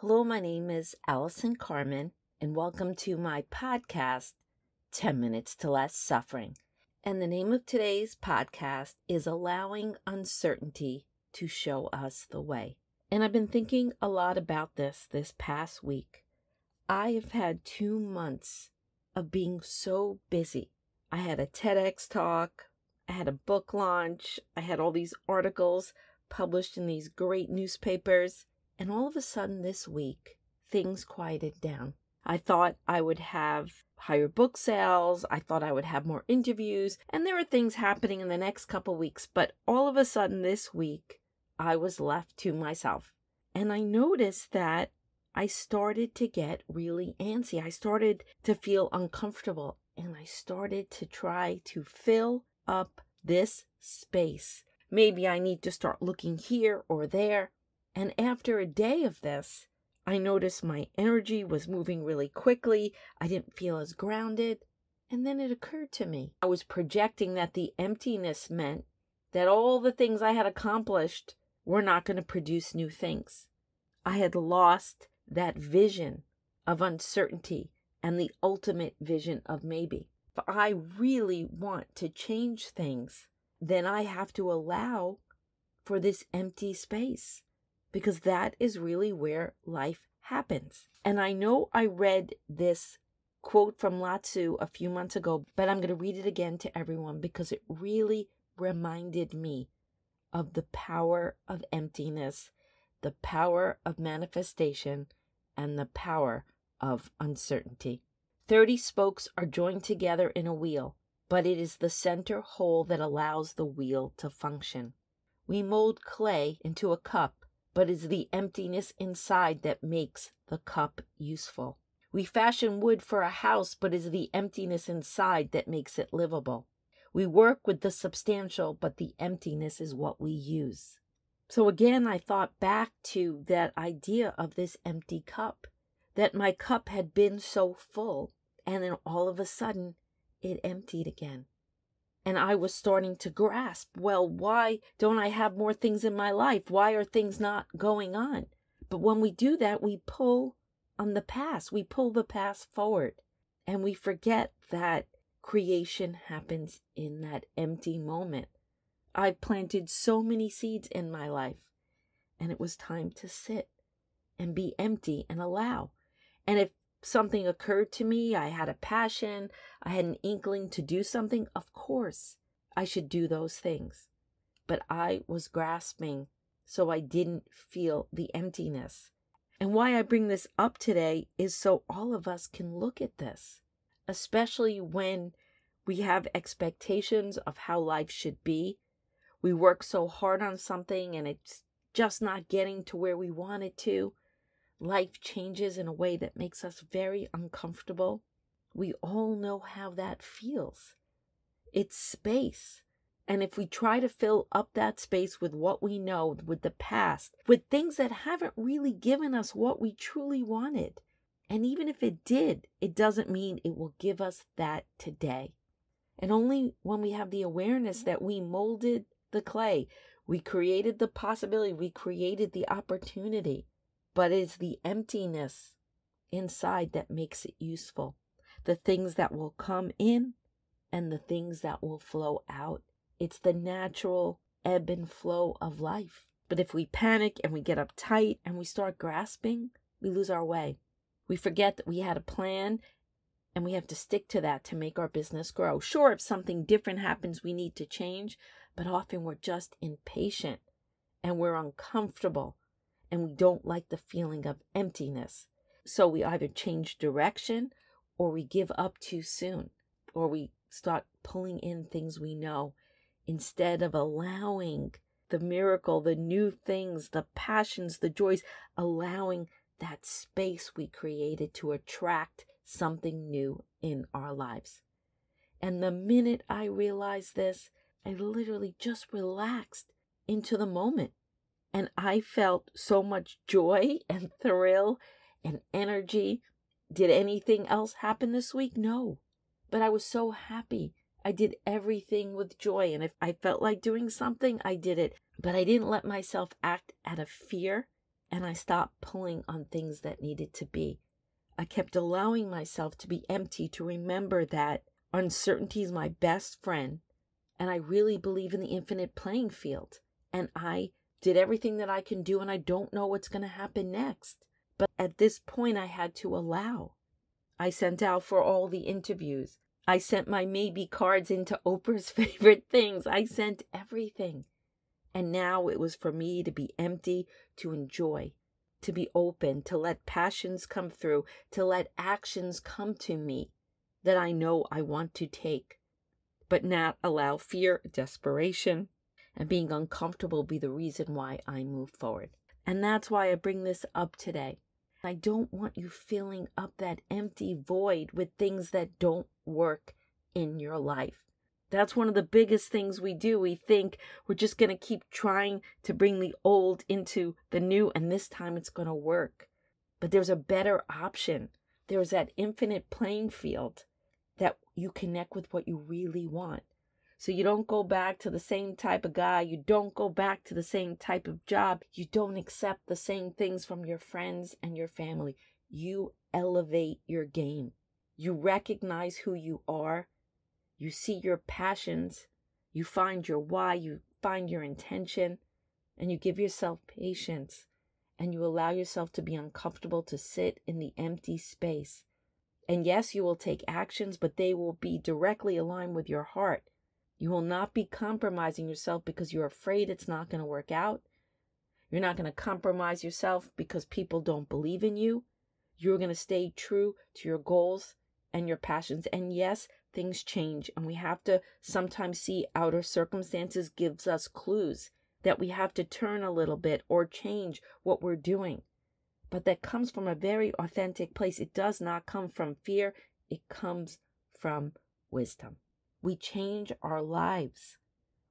Hello, my name is Allison Carmen, and welcome to my podcast, 10 Minutes to Less Suffering. And the name of today's podcast is Allowing Uncertainty to Show Us the Way. And I've been thinking a lot about this past week. I have had 2 months of being so busy. I had a TEDx talk, I had a book launch, I had all these articles published in these great newspapers. And all of a sudden this week, things quieted down. I thought I would have higher book sales. I thought I would have more interviews. And there were things happening in the next couple weeks. But all of a sudden this week, I was left to myself. And I noticed that I started to get really antsy. I started to feel uncomfortable. And I started to try to fill up this space. Maybe I need to start looking here or there. And after a day of this, I noticed my energy was moving really quickly. I didn't feel as grounded. And then it occurred to me, I was projecting that the emptiness meant that all the things I had accomplished were not going to produce new things. I had lost that vision of uncertainty and the ultimate vision of maybe. If I really want to change things, then I have to allow for this empty space. Because that is really where life happens. And I know I read this quote from Lao Tzu a few months ago, but I'm going to read it again to everyone because it really reminded me of the power of emptiness, the power of manifestation, and the power of uncertainty. 30 spokes are joined together in a wheel, but it is the center hole that allows the wheel to function. We mold clay into a cup, but it's the emptiness inside that makes the cup useful. We fashion wood for a house, but it's the emptiness inside that makes it livable. We work with the substantial, but the emptiness is what we use. So again, I thought back to that idea of this empty cup, that my cup had been so full, and then all of a sudden, it emptied again. And I was starting to grasp, well, why don't I have more things in my life? Why are things not going on? But when we do that, we pull on the past. We pull the past forward. And we forget that creation happens in that empty moment. I've planted so many seeds in my life. And it was time to sit and be empty and allow. And if something occurred to me, I had a passion, I had an inkling to do something, of course I should do those things. But I was grasping, so I didn't feel the emptiness. And why I bring this up today is so all of us can look at this, especially when we have expectations of how life should be. We work so hard on something and it's just not getting to where we want it to. Life changes in a way that makes us very uncomfortable. We all know how that feels. It's space. And if we try to fill up that space with what we know, with the past, with things that haven't really given us what we truly wanted, and even if it did, it doesn't mean it will give us that today. And only when we have the awareness that we molded the clay, we created the possibility, we created the opportunity. But it's the emptiness inside that makes it useful. The things that will come in and the things that will flow out. It's the natural ebb and flow of life. But if we panic and we get uptight and we start grasping, we lose our way. We forget that we had a plan and we have to stick to that to make our business grow. Sure, if something different happens, we need to change, but often we're just impatient and we're uncomfortable. And we don't like the feeling of emptiness. So we either change direction or we give up too soon. Or we start pulling in things we know instead of allowing the miracle, the new things, the passions, the joys, allowing that space we created to attract something new in our lives. And the minute I realized this, I literally just relaxed into the moment. And I felt so much joy and thrill and energy. Did anything else happen this week? No. But I was so happy. I did everything with joy. And if I felt like doing something, I did it. But I didn't let myself act out of fear. and I stopped pulling on things that needed to be. I kept allowing myself to be empty, to remember that uncertainty is my best friend, and I really believe in the infinite playing field. And I did everything that I can do, and I don't know what's going to happen next. But at this point, I had to allow. I sent out for all the interviews. I sent my maybe cards into Oprah's favorite things. I sent everything. And now it was for me to be empty, to enjoy, to be open, to let passions come through, to let actions come to me that I know I want to take, but not allow fear, desperation, and being uncomfortable be the reason why I move forward. And that's why I bring this up today. I don't want you filling up that empty void with things that don't work in your life. That's one of the biggest things we do. We think we're just going to keep trying to bring the old into the new, and this time it's going to work. But there's a better option. There's that infinite playing field that you connect with what you really want. So you don't go back to the same type of guy. You don't go back to the same type of job. You don't accept the same things from your friends and your family. You elevate your game. You recognize who you are. You see your passions. You find your why. You find your intention. And you give yourself patience. And you allow yourself to be uncomfortable, to sit in the empty space. And yes, you will take actions, but they will be directly aligned with your heart. You will not be compromising yourself because you're afraid it's not going to work out. You're not going to compromise yourself because people don't believe in you. You're going to stay true to your goals and your passions. And yes, things change, and we have to sometimes see outer circumstances gives us clues that we have to turn a little bit or change what we're doing. But that comes from a very authentic place. It does not come from fear. It comes from wisdom. We change our lives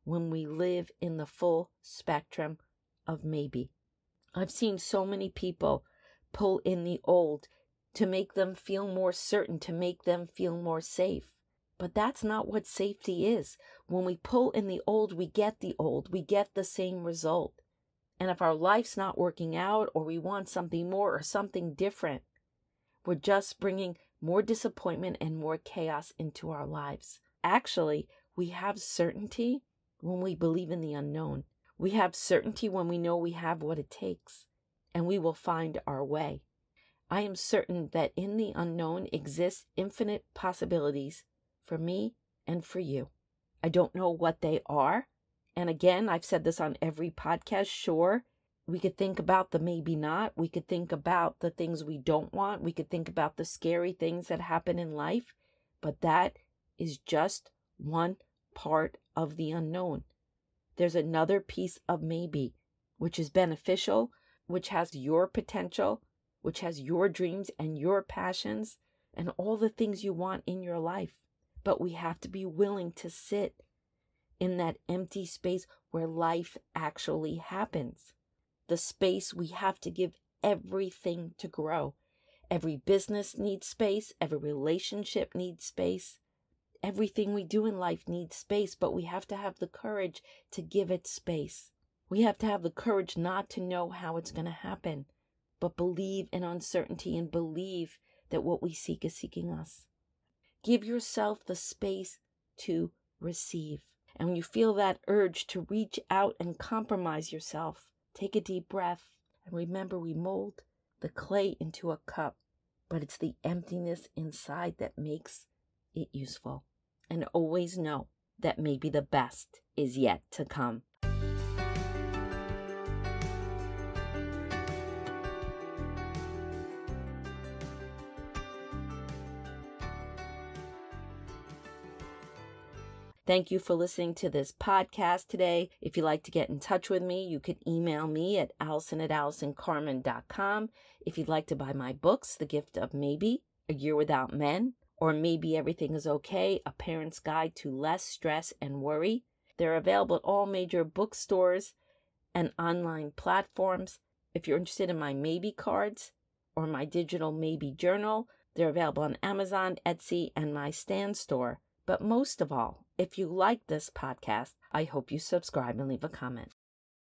when we live in the full spectrum of maybe. I've seen so many people pull in the old to make them feel more certain, to make them feel more safe. But that's not what safety is. When we pull in the old, we get the old. We get the same result. And if our life's not working out, or we want something more or something different, we're just bringing more disappointment and more chaos into our lives. Actually, we have certainty when we believe in the unknown. We have certainty when we know we have what it takes, and we will find our way. I am certain that in the unknown exists infinite possibilities for me and for you. I don't know what they are. And again, I've said this on every podcast. Sure, we could think about the maybe not. We could think about the things we don't want. We could think about the scary things that happen in life. But that is just one part of the unknown. There's another piece of maybe, which is beneficial, which has your potential, which has your dreams and your passions and all the things you want in your life. But we have to be willing to sit in that empty space where life actually happens. The space we have to give everything to grow. Every business needs space. Every relationship needs space. Everything we do in life needs space, but we have to have the courage to give it space. We have to have the courage not to know how it's going to happen, but believe in uncertainty and believe that what we seek is seeking us. Give yourself the space to receive. And when you feel that urge to reach out and compromise yourself, take a deep breath and remember we mold the clay into a cup, but it's the emptiness inside that makes it useful. And always know that maybe the best is yet to come. Thank you for listening to this podcast today. If you'd like to get in touch with me, you could email me at allison@allisoncarmen.com. If you'd like to buy my books, The Gift of Maybe, A Year Without Men, or Maybe Everything is Okay, A Parent's Guide to Less Stress and Worry, they're available at all major bookstores and online platforms. If you're interested in my Maybe cards or my digital Maybe journal, they're available on Amazon, Etsy, and my Stan store. But most of all, if you like this podcast, I hope you subscribe and leave a comment.